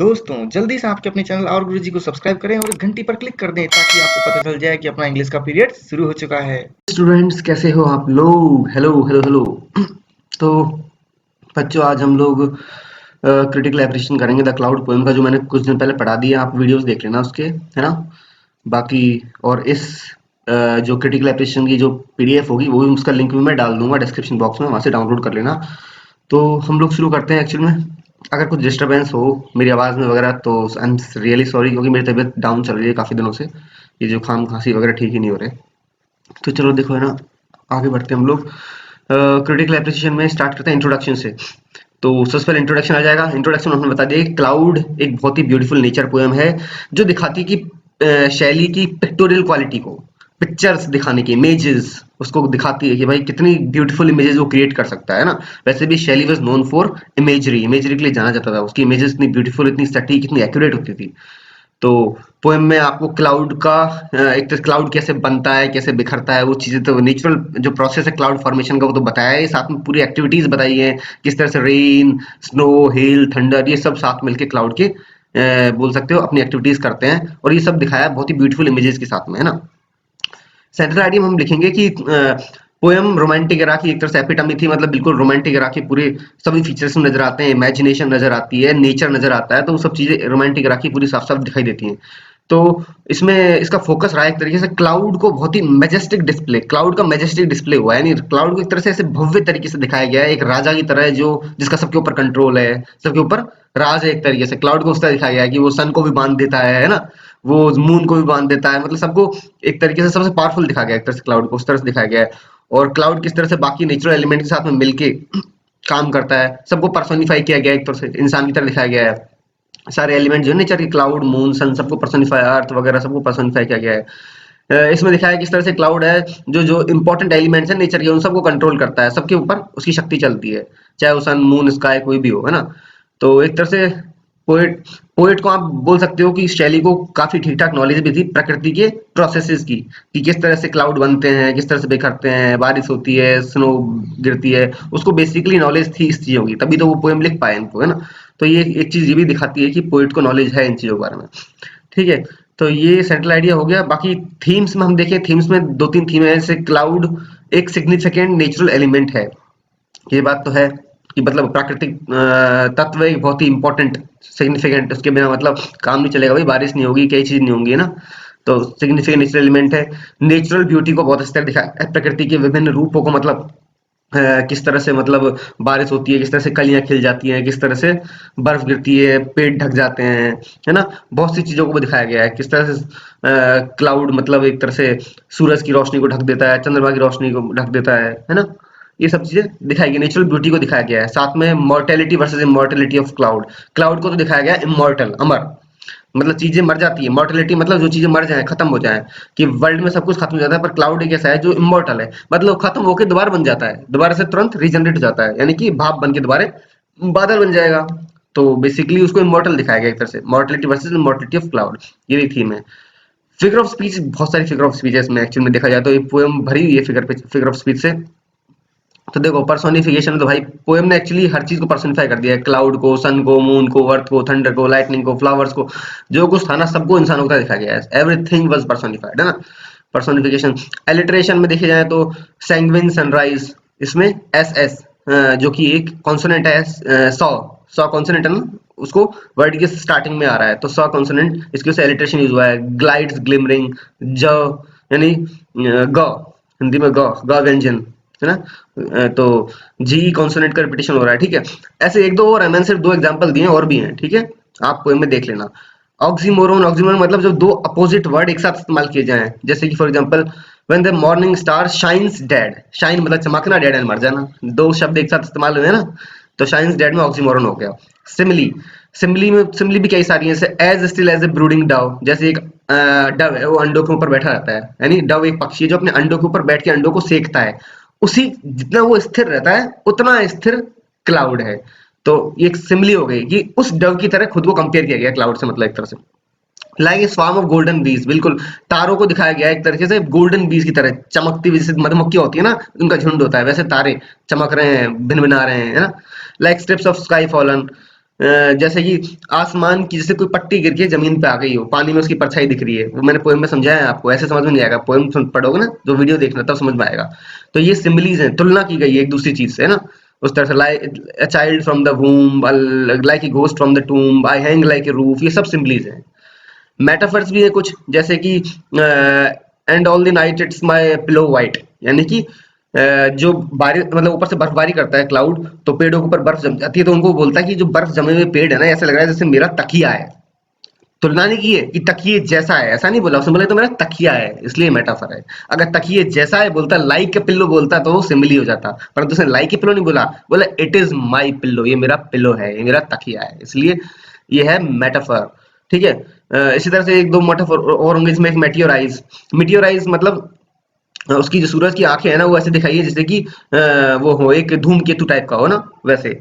दोस्तों जल्दी से आपके अपने चैनल और गुरुजी को सब्सक्राइब करें और घंटी पर क्लिक कर दें ताकि आपको पता चल जाए कि अपना इंग्लिश का पीरियड शुरू हो चुका है। स्टूडेंट्स कैसे हो आप लोग। Hello hello hello. तो बच्चों आज हम लोग क्रिटिकल एप्रिसिएशन करेंगे द क्लाउड पोएम का, जो मैंने कुछ दिन पहले पढ़ा दिया। आप वीडियोस देख लेना उसके, है ना। बाकी और इस जो क्रिटिकल एप्रिसिएशन की जो पीडीएफ होगी वो भी, उसका लिंक भी मैं डाल दूंगा डिस्क्रिप्शन बॉक्स में, वहां से डाउनलोड कर लेना। तो हम लोग शुरू करते हैं। एक्चुअल में अगर कुछ डिस्टर्बेंस हो मेरी आवाज़ में वगैरह तो आई एम रियली सॉरी, क्योंकि मेरी तबीयत डाउन चल रही है काफ़ी दिनों से। ये जुकाम खांसी वगैरह ठीक ही नहीं हो रहे। तो चलो देखो, है ना, आगे बढ़ते हैं हम लोग। क्रिटिकल एप्रिसिएशन में स्टार्ट करते हैं इंट्रोडक्शन से। तो सबसे पहले इंट्रोडक्शन आ जाएगा। इंट्रोडक्शन में हमने बता दिया कि क्लाउड एक बहुत ही ब्यूटीफुल नेचर पोएम है जो दिखाती है कि शैली की पिक्टोरियल क्वालिटी को, पिक्चर्स दिखाने की, इमेजेस उसको दिखाती है कि भाई कितनी ब्यूटीफुल इमेजेस वो क्रिएट कर सकता है ना। वैसे भी शैली was known for imagery, imagery के लिए जाना जाता था। उसकी इमेजेस इतनी ब्यूटीफुल, इतनी सटीक, इतनी एक्यूरेट होती थी। तो पोएम में आपको क्लाउड का एक तो क्लाउड कैसे बनता है, कैसे बिखरता है, वो चीजें तो नेचुरल जो प्रोसेस है क्लाउड फॉर्मेशन का वो तो बताया है। साथ में पूरी एक्टिविटीज बताई है, किस तरह से रेन, स्नो, हेल, थंडर, ये सब साथ मिलके क्लाउड के बोल सकते हो अपनी एक्टिविटीज करते हैं। और ये सब दिखाया है बहुत ही ब्यूटीफुल इमेजेस के साथ में, है ना। सेंट्रल आइडिया में हम लिखेंगे कि पोएम रोमांटिक एरा की एक तरह से एपिटमी थी, मतलब बिल्कुल रोमांटिक एरा के पूरे सभी फीचर्स नजर आते हैं, इमेजिनेशन नजर आती है, नेचर नजर आता है। तो वो सब चीजें रोमांटिक एरा की पूरी साफ साफ दिखाई देती हैं। तो इसमें इसका फोकस रहा एक तरीके से क्लाउड को बहुत ही मैजेस्टिक डिस्प्ले, क्लाउड का मैजेस्टिक डिस्प्ले हुआ है। यानी क्लाउड को एक तरह से ऐसे भव्य तरीके से दिखाया गया है, एक राजा की तरह जो जिसका सबके ऊपर कंट्रोल है, सबके ऊपर राज है। एक तरीके से क्लाउड को उस तरह दिखाया गया है कि वो सन को भी बांध देता है ना, वो मून को भी बांध देता है, मतलब सबको एक तरीके से सबसे पावरफुल दिखाया गया है एक तरह से, क्लाउड को उस तरह से दिखाया गया है। और क्लाउड किस तरह से बाकी नेचुरल एलिमेंट के साथ में मिलके काम करता है, सबको पर्सोनिफाई किया गया है, एक तरह से इंसान की तरह दिखाया गया है। सारे एलिमेंट जो नेचर के, क्लाउड, मून, सन, सबको पर्सोनिफाई, अर्थ वगैरह सबको पर्सोनिफाई किया गया है। इसमें दिखाया है किस तरह से क्लाउड है जो जो इंपॉर्टेंट एलिमेंट्स है नेचर के, उन सबको कंट्रोल करता है, सबके ऊपर उसकी शक्ति चलती है, चाहे वो सन, मून, स्काई कोई भी हो, है ना। तो एक तरह से पोएट पोएट को आप बोल सकते हो कि शैली को काफी ठीक ठाक नॉलेज भी थी प्रकृति के प्रोसेसेस की, कि किस तरह से क्लाउड बनते हैं, किस तरह से बिखरते हैं, बारिश होती है, स्नो गिरती है, उसको बेसिकली नॉलेज थी इस चीजों की, तभी तो वो पोएम लिख पाए इनको, है ना। तो ये एक चीज ये भी दिखाती है कि पोएट को नॉलेज है इन चीजों के बारे में। ठीक है, तो ये सेंट्रल आइडिया हो गया। बाकी थीम्स में हम देखें, थीम्स में दो तीन थीम है, जैसे क्लाउड एक सिग्निफिकेंट नेचुरल एलिमेंट है, ये बात तो है कि मतलब प्राकृतिक तत्व एक बहुत ही इंपॉर्टेंट सिग्निफिकेंट, उसके बिना मतलब काम नहीं चलेगा भाई, बारिश नहीं होगी, कई चीज नहीं होंगी ना। तो सिग्निफिकेंट नेचुरल एलिमेंट है। नेचुरल ब्यूटी को बहुत अच्छी तरह दिखाया है, प्रकृति के विभिन्न रूपों को, मतलब किस तरह से मतलब बारिश होती है, किस तरह से कलियां खिल जाती हैं, किस तरह से बर्फ गिरती है, पेड़ ढक जाते हैं, है ना। बहुत सी चीजों को दिखाया गया है, किस तरह से क्लाउड मतलब एक तरह से सूरज की रोशनी को ढक देता है, चंद्रमा की रोशनी को ढक देता है ना। ये सब चीजें दिखाई गई, नेचुरल ब्यूटी को दिखाया गया है। साथ में mortality versus immortality of cloud, cloud को तो दिखाया गया है इमॉर्टल, अमर, मतलब चीजें मर जाती है। मॉर्टेलिटी मतलब जो चीजें मर जाए, खत्म हो जाए, कि वर्ल्ड में सब कुछ खत्म हो जाता है, पर क्लाउड एक ऐसा है जो इमॉर्टल है, मतलब खत्म होकर दोबारा बन जाता है, दोबारा से तुरंत रीजनरेट हो जाता है, यानी कि भाप बन के दोबारा बादल बन जाएगा। तो बेसिकली उसको इमॉर्टल दिखाया गया एक तरह से, mortality versus immortality of cloud, ये भी थीम है। फिगर ऑफ स्पीच, बहुत सारी फिगर ऑफ स्पीच है इसमें। एक्चुअल में देखा जाए तो ये पोएम भरी हुई है फिगर ऑफ स्पीच से। तो देखो पर्सोनिफिकेशन, तो भाई पोएम ने एक्चुअली हर चीज को पर्सोनिफाई कर दिया है, क्लाउड को, सन को, मून को, अर्थ को, थंडर को, लाइटनिंग को, फ्लावर्स को, जो कुछ था ना सबको इंसानों का दिखाया गया है, एवरीथिंग वाज पर्सोनिफाइड, है ना। पर्सोनिफिकेशन। एलिटरेशन में देखे जाए तो सैंग्विन सनराइज, इसमें एस एस जो कि एक कॉन्सोनेंट है, सॉ सॉ कॉन्सोनेंट है ना, उसको वर्ड के स्टार्टिंग में आ रहा है, तो सॉ कॉन्सोनेंट, इसकी वजह से एलिटरेशन यूज हुआ है। ग्लाइड्स, ग्लिमरिंग, ज यानी ग, हिंदी में ग व्यंजन, है ना। तो जी कॉन्सोनेंट का रिपीटेशन हो रहा है, ठीक है। ऐसे एक दो और है, मैंने सिर्फ दो एग्जांपल दिए, और भी हैं, ठीक है, आप पोएम में देख लेना। ऑक्सीमोरोन, ऑक्सीमोरोन मतलब जब दो अपोजिट वर्ड एक साथ इस्तेमाल किए जाएं, जैसे कि for example when the morning star shines dead, shine मतलब चमकना, डेड एंड मर जाना, दो शब्द एक साथ इस्तेमाल हुए ना, तो शाइन्स डेड में ऑक्सीमोरोन हो गया। सिमिली, सिमिली में सिमिली भी कई सारी है, जैसे as still as a brooding dove, जैसे एक डव है वो अंडों के ऊपर बैठा रहता है, यानी डव एक पक्षी है जो अपने अंडों के ऊपर बैठ के अंडों को सेकता है, उसी जितना वो स्थिर रहता है उतना स्थिर क्लाउड है। तो ये एक सिमिली हो गई कि उस डव की तरह खुद को कंपेयर किया गया क्लाउड से, मतलब एक तरह से like a swarm of golden बीज, बिल्कुल तारों को दिखाया गया है एक तरीके से गोल्डन बीज की तरह, चमकती हुई, जैसे मधुमक्खी होती है ना, उनका झुंड होता है, वैसे तारे चमक रहे हैं, भिनभिना रहे हैं, है ना। Like strips of sky fallen, जैसे कि आसमान की जैसे कोई पट्टी गिर के जमीन पे आ गई हो, पानी में उसकी परछाई दिख रही है, वो मैंने पोएम में समझाया है आपको, ऐसे समझ में नहीं आएगा, पोएम पढ़ोगे ना तो वीडियो देखना तब समझ में आएगा। तो ये सिमिलीज है, तुलना की गई है एक दूसरी चीज से, है ना, उस तरह से like a child from the वूम, like a ghost from the tomb, I hang like a roof, ये सब सिमिलीज है। मेटाफर्स भी है कुछ, जैसे कि and all the night it's my pillow white, यानी कि जो बारिश मतलब ऊपर से बर्फबारी करता है क्लाउड, तो पेड़ों के ऊपर बर्फ जम जाती है, तो उनको बोलता है कि जो बर्फ जमे हुए पेड़ है ना, ऐसा लग रहा है जैसे मेरा तकिया है। तुलना नहीं की है कि तकिए जैसा है, ऐसा नहीं बोला उसने, बोला तो मेरा तकिया है, इसलिए मेटाफर है। अगर तकिए जैसा है बोलता, लाइक ए पिल्लो बोलता, तो वो सिमिली हो जाता, परंतु उसने लाइक ए पिल्लो नहीं बोला, बोला इट इज माई पिल्लो, ये मेरा पिल्लो है, ये मेरा तकिया है, इसलिए ये है मेटाफर। ठीक है। इसी तरह से एक दो मेटाफर और होंगे, इसमें एक मेटियोराइज। मेटियोराइज मतलब उसकी जो सूरज की आंखें है ना, वो ऐसे दिखाई है जैसे कि वो हो एक धूमकेतु टाइप का हो ना, वैसे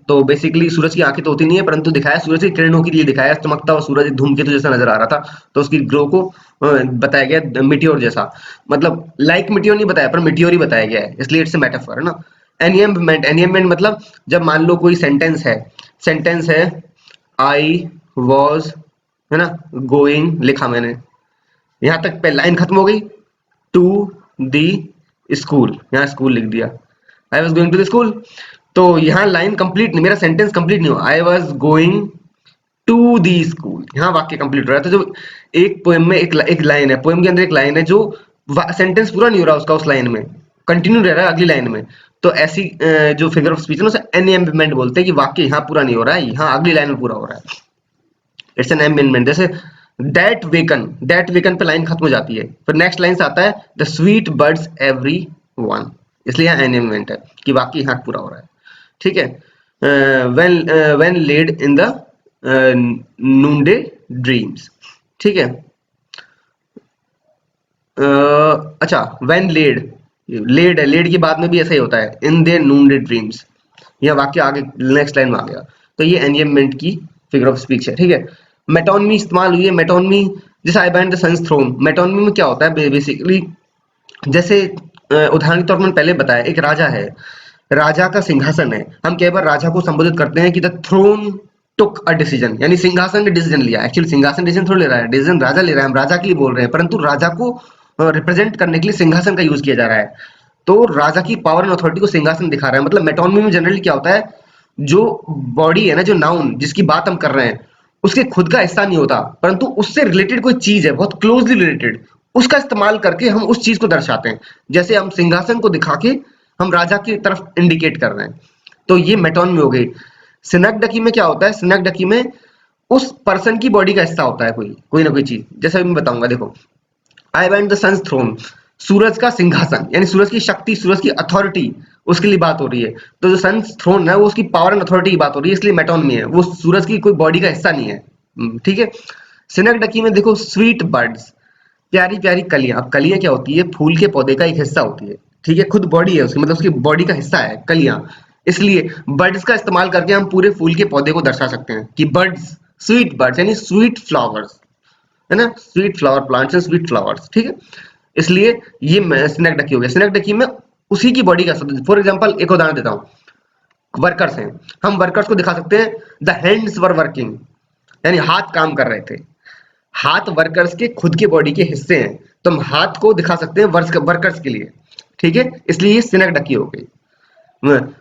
तो बेसिकली सूरज की आंखें तो होती नहीं है, परंतु दिखाया सूरज की किरणों के लिए दिखाया, चमकता हुआ सूरज एक धूमकेतु जैसा नजर आ रहा था, तो उसकी ग्लो को बताया गया मिटियोर जैसा, मतलब लाइक मिटियोर नहीं बताया, पर मिटियोर ही बताया गया है, इसलिए इट्स ए मेटाफर, है ना। एनियमेंट, एनियमेंट मतलब जब मान लो कोई सेंटेंस है आई वॉज, है ना, गोइंग लिखा मैंने, यहाँ तक पे लाइन खत्म हो गई, टू दी स्कूल, यहाँ स्कूल लिख दिया, I was going to the school, तो यहाँ लाइन कंप्लीट नहीं, मेरा सेंटेंस कंप्लीट नहीं हुआ, I was going to the school, यहाँ वाक्य कंप्लीट हो रहा है। तो जो एक पोएम में एक लाइन है, पोएम के अंदर एक लाइन है जो सेंटेंस पूरा नहीं हो रहा उसका, उस लाइन में कंटिन्यू रह रहा है अगली लाइन में, तो ऐसी जो फिगर ऑफ स्पीच है उसे एनएम्बिमेंट बोलते हैं, कि वाक्य यहाँ पूरा नहीं हो रहा है, यहाँ अगली लाइन में पूरा हो रहा है, इट्स एन एम्बिमेंट। जैसे दैट वेकन पे लाइन खत्म हो जाती है, फिर नेक्स्ट लाइन से आता है the sweet birds every one, इसलिए यहाँ एनिमेंट है कि वाकई यहाँ पूरा हो रहा है। ठीक है। When led in the noonday dreams. ठीक है। अच्छा, व्हेन लेड है, लेड के बाद में भी ऐसा ही होता है, इन देयर नूनडे ड्रीम्स, यह वाक्य आगे नेक्स्ट लाइन में आ गया, तो ये एनिमेंट की फिगर ऑफ स्पीच है। ठीक है। मेटोनमी इस्तेमाल हुई है, मेटोनमी जैसे I bend the sons throne, metonymy में क्या होता है बेसिकली, जैसे उदाहरण के तौर पर मैंने पहले बताया, एक राजा है, राजा का सिंहासन है, हम कई बार राजा को संबोधित करते हैं कि the throne took a decision, यानी सिंहासन ने डिसीजन लिया, एक्चुअली सिंहासन डिसीजन थोड़ा ले रहा है, डिसीजन राजा ले रहा है, हम राजा के लिए बोल रहे हैं, परंतु राजा को रिप्रेजेंट करने के लिए सिंहासन का यूज किया जा रहा है, तो राजा की पावर एंड अथॉरिटी को सिंहासन दिखा रहा है। मतलब मेटोनमी में जनरली क्या होता है, जो बॉडी है ना, जो नाउन जिसकी बात हम कर रहे हैं, उसके खुद का हिस्सा नहीं होता, परंतु उससे रिलेटेड कोई चीज है बहुत क्लोजली रिलेटेड, उसका इस्तेमाल करके हम उस चीज को दर्शाते हैं, जैसे हम सिंहासन को दिखा के हम राजा की तरफ इंडिकेट कर रहे हैं, तो ये मेटोनमी हो गई। सिनेक्डकी में क्या होता है, सिनेक्डकी में उस पर्सन की बॉडी का हिस्सा होता है, कोई ना कोई चीज, जैसा मैं बताऊंगा, देखो I went the sons throne, सूरज का सिंहासन, यानी सूरज की शक्ति, सूरज की अथॉरिटी, उसके लिए बात हो रही है, तो जो सन्स थ्रोन है वो उसकी पावर एंड अथॉरिटी की बात हो रही है, इसलिए मेटोनमी है, वो सूरज की कोई बॉडी का हिस्सा नहीं है। ठीक है। सिनेक्डकी में देखो स्वीट बर्ड्स, प्यारी प्यारी कलियां, अब कलियां क्या होती है, फूल के पौधे का एक हिस्सा होती है, ठीक है, खुद बॉडी है उसकी, मतलब उसकी बॉडी का हिस्सा है कलियां, इसलिए बर्ड्स का इस्तेमाल करके हम पूरे फूल के पौधे को दर्शा सकते हैं कि बर्ड्स, स्वीट बर्ड्स यानी स्वीट फ्लावर्स, है ना, sweet flower plants and sweet flowers. ठीक है। इसलिए ये स्नेक डकी हो गया, स्नेक डकी में उसी की बॉडी का, फॉर एग्जांपल एक उदाहरण देता हूँ, वर्कर्स हैं, हम वर्कर्स को दिखा सकते हैं द हैंड्स वर वर्किंग, यानी हाथ काम कर रहे थे, हाथ वर्कर्स के खुद के बॉडी के हिस्से हैं, तो हम हाथ को दिखा सकते हैं वर्कर्स के लिए। ठीक है। इसलिए ये स्नेक डकी हो गई।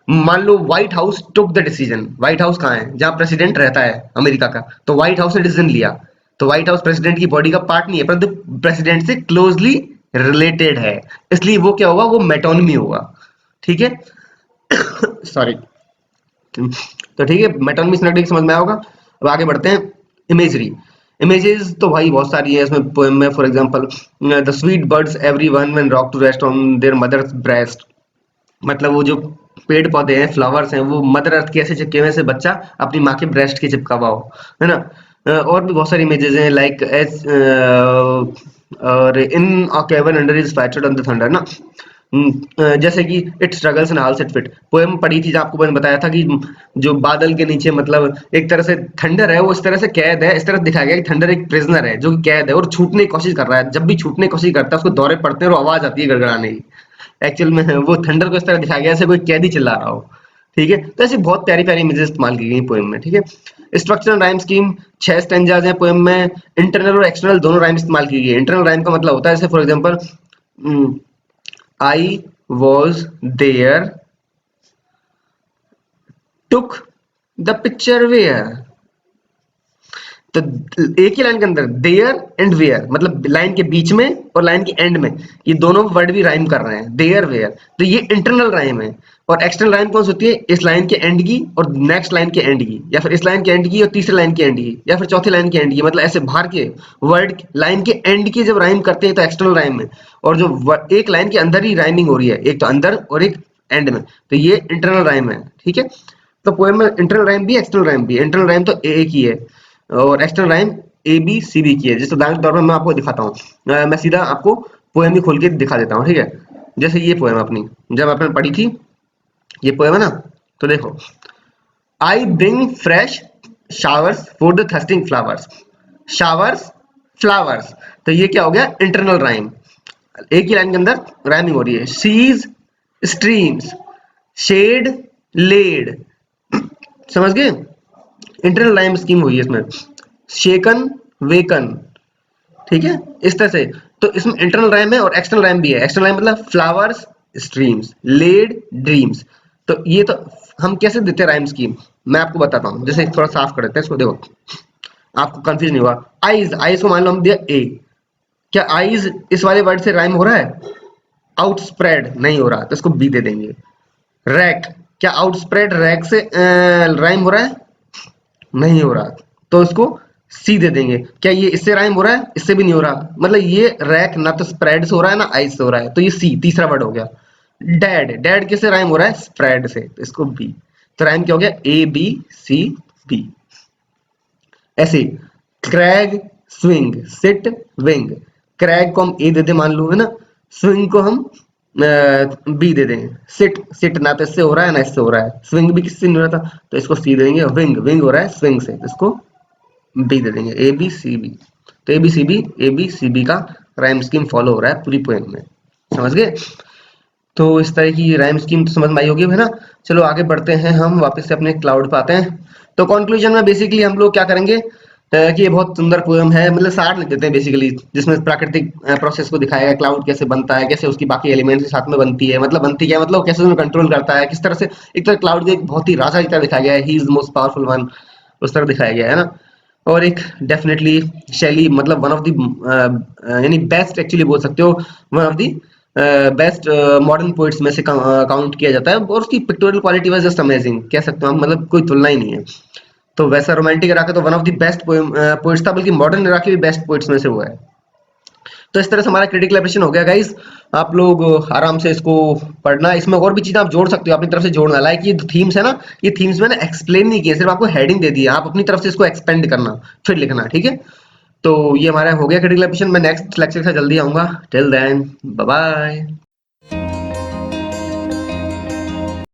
मान लो White House took the decision, White House कहाँ है, जहां प्रेसिडेंट रहता है अमेरिका का, तो व्हाइट हाउस ने डिसीजन लिया, तो व्हाइट हाउस प्रेसिडेंट की बॉडी का पार्ट नहीं है, परंतु प्रेसिडेंट से क्लोजली रिलेटेड है, इसलिए वो क्या होगा, वो मेटोनमी होगा। ठीक है। सॉरी। तो ठीक है, मेटोनमी स्नेक समझ में आया होगा। अब आगे बढ़ते हैं, इमेजरी। इमेजेस तो भाई बहुत सारी है इसमें पोएम में, for example the sweet birds everyone when rock to rest on their mother's breast, मतलब वो जो पेड़ पौधे हैं, फ्लावर्स हैं, वो मदर अर्थ के ऐसे चिपके हुए से बच्चा अपनी माँ के ब्रेस्ट के चिपका हुआ हो, है ना। और भी बहुत सारी इमेजेस हैं, लाइक एज और in a cavern under is featured on the thunder ना, जैसे कि it struggles and house it fit, poem पढ़ी थी जहाँ आपको मैंने बताया था कि जो बादल के नीचे, मतलब एक तरह से थंडर है, वो इस तरह से कैद है, इस तरह दिखाया गया कि थंडर एक प्रिजनर है जो कि कैद है और छूटने की कोशिश कर रहा है, जब भी छूटने की कोशिश करता है उसको दौरे पड़ते हैं और आवाज आती है गड़गड़ाने की, एक्चुअल में वो थंडर को इस तरह दिखाया गया जैसे कोई कैदी चिल्ला रहा हो, ठीक है। तो ऐसी बहुत प्यारी प्यारी इमेजेस इस्तेमाल की गई पोएम में, ठीक है। स्ट्रक्चरल राइम स्कीम, 6 स्टैंजाज हैं पोएम में। इंटरनल और एक्सटर्नल दोनों राइम इस्तेमाल की गई है। इंटरनल राइम का मतलब होता है जैसे for example I was there, took the picture where. तो एक ही लाइन के अंदर देयर एंड वेयर, मतलब लाइन के बीच में और लाइन के एंड में ये दोनों वर्ड भी राइम कर रहे हैं, देयर वेयर। तो ये इंटरनल राइम है। और एक्सटर्नल राइम कौन सी होती है? इस लाइन के एंड की और नेक्स्ट लाइन के एंड की, या फिर इस लाइन के एंड की और तीसरी लाइन के एंड की, या फिर चौथी लाइन के एंड की। मतलब ऐसे बाहर के वर्ड लाइन के एंड की जब राइम करते हैं तो एक्सटर्नल राइम में, और जो एक लाइन के अंदर ही राइमिंग हो रही है, एक तो अंदर और एक एंड में, तो ये इंटरनल राइम है, ठीक है। तो पोएम में इंटरनल राइम भी एक्सटर्नल राइम भी। इंटरनल राइम तो एक ही है और external rhyme A B C B की है। जिस उदाहरण के तौर पर मैं आपको दिखाता हूँ, मैं सीधा आपको पोएम ही खोल के दिखा देता हूँ, ठीक है। जैसे ये पोएम अपनी जब आपने पढ़ी थी, ये पोएम है ना, तो देखो, I bring fresh showers for the thirsting flowers. Showers, flowers, तो ये क्या हो गया? Internal rhyme. एक ही लाइन के अंदर राइमिंग हो रही है। Seas, streams, shade, laid. समझ गए? इंटरनल राइम स्कीम हुई है इसमें। शेकन, वेकन, ठीक है, इस तरह से। तो इसमें इंटरनल राइम है और एक्सटर्नल राइम भी है। एक्सटर्नल राइम मतलब फ्लावर्स, स्ट्रीम्स, लेड, ड्रीम्स। तो ये तो हम कैसे देते हैं राइम स्कीम, मैं आपको बताता हूँ। जैसे थोड़ा साफ कर देते हैं इसको, देखो आपको कंफ्यूज नहीं हुआ। आईज, आईज को मान लो हम दिया ए, क्या आईज इस वाले वर्ड से राइम हो रहा है? आउटस्प्रेड नहीं हो रहा, तो इसको बी दे देंगे। रैक, क्या आउटस्प्रेड रैक से राइम हो रहा है? नहीं हो रहा, तो इसको सी दे देंगे। क्या ये इससे राइम हो रहा है? इससे भी नहीं हो रहा। मतलब ये रैक ना तो स्प्रेड से हो रहा है ना आइस से हो रहा है, तो ये सी तीसरा वर्ड हो गया। डैड, डैड किससे राइम हो रहा है? स्प्रेड से, तो इसको बी। तो राइम क्या हो गया? A B C B. ऐसे crag, swing, sit, wing. Crag को हम ए दे दे मान लो, है ना। स्विंग को हम बी दे देंगे। सिट, सिट ना तो इससे हो रहा है ना इससे हो रहा है। स्विंग भी किससे नहीं हो रहा था, तो इसको सी देंगे। विंग, विंग हो रहा है स्विंग से, तो इसको बी दे देंगे। A B C B. तो ए बी सी बी का राइम स्कीम फॉलो हो रहा है पूरी पोएम में। समझ गए? तो इस तरह की राइम स्कीम तो समझ में आई होगी, है ना। चलो आगे बढ़ते हैं, हम वापस से अपने क्लाउड पे आते हैं। तो कंक्लूजन में बेसिकली हम लोग क्या करेंगे कि ये बहुत सुंदर पोएम है, मतलब सार लिख देते हैं बेसिकली, जिसमें प्राकृतिक प्रोसेस को दिखाया है, क्लाउड कैसे बनता है, कैसे उसकी बाकी एलिमेंट्स के साथ में बनती है, मतलब बनती क्या है, मतलब कैसे उसमें कंट्रोल करता है, किस तरह से। एक तरह क्लाउड को एक बहुत ही राजा की तरह दिखाया गया है, he is the most powerful one, उस तरह दिखाया गया है ना। और एक डेफिनेटली शैली, मतलब वन ऑफ द यानी बेस्ट एक्चुअली बोल सकते हो, one of the best modern poets में से काउंट किया जाता है। और उसकी pictorial quality was just amazing, कह सकते हो हम, मतलब कोई तुलना ही नहीं है। तो वैसा रोमांटिक इरा के तो one of the best poets था, बल्कि मॉडर्न इरा के भी बेस्ट पोइट्स में से वो है। तो इस तरह से हमारा क्रिटिकल एप्रिसिएशन हो गया गाइस। आप लोग आराम से इसको पढ़ना, इसमें और भी चीजें आप जोड़ सकते हो अपनी तरफ से जोड़ना। लाइक ये थीम्स है ना, ये थीम्स मैंने एक्सप्लेन नहीं किए, सिर्फ आपको हेडिंग दे दी है, आप अपनी तरफ से इसको एक्सपेंड करना फिर लिखना, ठीक है। तो ये हमारा हो गया क्रिटिकल एप्रिसिएशन। मैं नेक्स्ट लेक्चर से जल्दी आऊंगा। Till then bye bye.